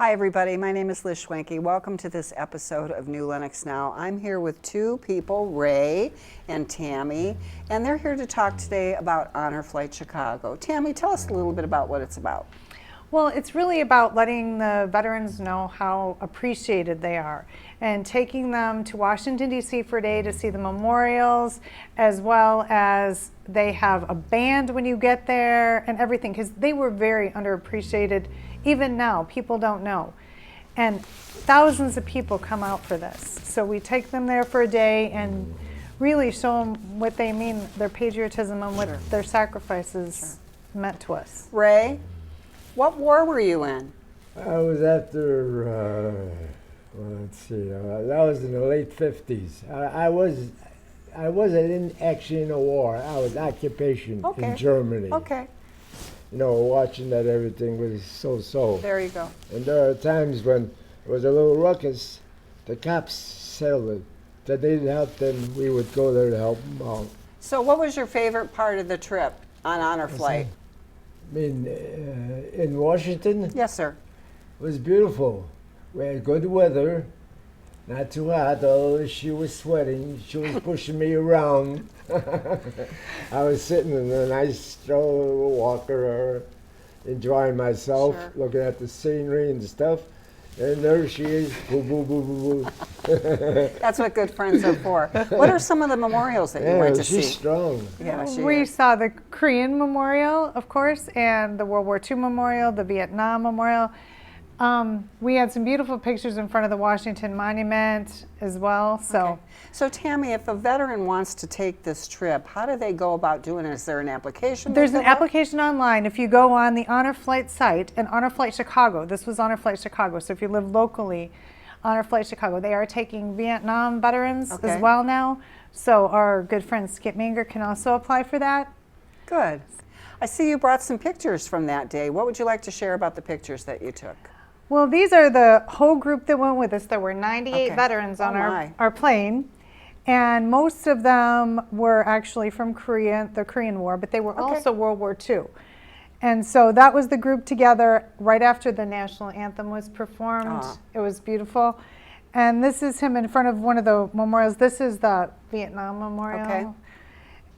Hi everybody, my name is Liz Schwenke. Welcome to this episode of New Lenox Now. I'm here with two people, Ray and Tammy, and they're here to talk today about Honor Flight Chicago. Tammy, tell us a little bit about what it's about. Well, it's really about letting the veterans know how appreciated they are and taking them to Washington, D.C. for a day to see the memorials, as well as they have a band when you get there and everything, because they were very underappreciated. Even now, people don't know. And thousands of people come out for this. So we take them there for a day and really show them what they mean, their patriotism and what their sacrifices meant to us. Ray, what war were you in? I was after, let's see, that was in the late 50s. I wasn't actually in a war. I was occupation in Germany. Okay. You know, watching that everything was so-so. There you go. And there are times when there was a little ruckus, the cops settled it. That they needed help, then we would go there to help them out. So what was your favorite part of the trip on Honor Flight? I mean, in Washington, Yes, sir. it was beautiful. We had good weather, not too hot, although she was sweating. She was pushing me around. I was sitting in a nice stroller walker, enjoying myself, looking at the scenery and stuff. And there she is, boo, boo, boo, boo, boo. That's what good friends are for. What are some of the memorials that you went to see? She's strong. Yeah, We saw the Korean Memorial, of course, and the World War II Memorial, the Vietnam Memorial. We had some beautiful pictures in front of the Washington Monument as well. So Tammy, if a veteran wants to take this trip, how do they go about doing it? Is there an application? There's an application online. If you go on the Honor Flight site and Honor Flight Chicago, this was Honor Flight Chicago, so if you live locally, Honor Flight Chicago, they are taking Vietnam veterans as well now. So our good friend Skip Manger can also apply for that. Good. I see you brought some pictures from that day. What would you like to share about the pictures that you took? Well, these are the whole group that went with us. There were 98 veterans on our plane, and most of them were actually from Korea, the Korean War, but they were also World War II. And so that was the group together right after the national anthem was performed. It was beautiful. And this is him in front of one of the memorials. This is the Vietnam Memorial.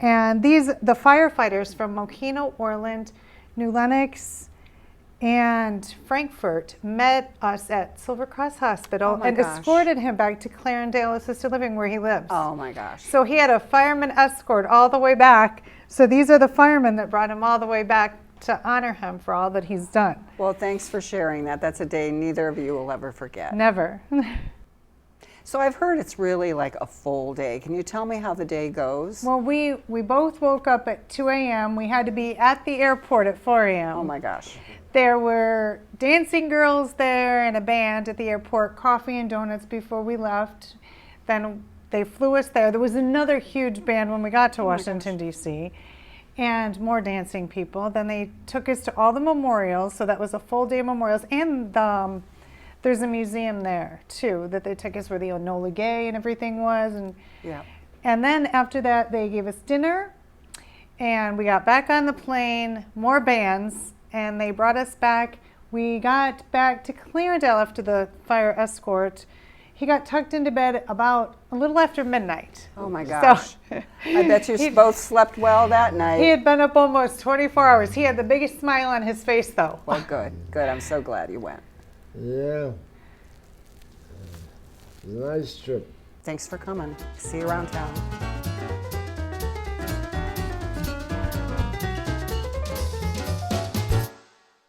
And the firefighters from Mokino, Orland, New Lenox, and Frankfurt met us at Silver Cross Hospital and escorted him back to Clarendale Assisted Living where he lives. Oh my gosh. So he had a fireman escort all the way back. So these are the firemen that brought him all the way back to honor him for all that he's done. Well, thanks for sharing that. That's a day neither of you will ever forget. Never. So I've heard it's really like a full day. Can you tell me how the day goes? Well, we both woke up at 2 a.m. We had to be at the airport at 4 a.m. Oh my gosh. There were dancing girls there and a band at the airport, coffee and donuts before we left. Then they flew us there. There was another huge band when we got to Washington, D.C., and more dancing people. Then they took us to all the memorials, so that was a full day of memorials. And there's a museum there, too, that they took us where the Enola Gay and everything was. And then after that, they gave us dinner, and we got back on the plane, more bands, and they brought us back. We got back to Clarendale after the fire escort. He got tucked into bed about a little after midnight. Oh my gosh. So, I bet you both slept well that night. He had been up almost 24 hours. He had the biggest smile on his face, though. Well, good. Good. I'm so glad you went. Yeah. It was a nice trip. Thanks for coming. See you around town.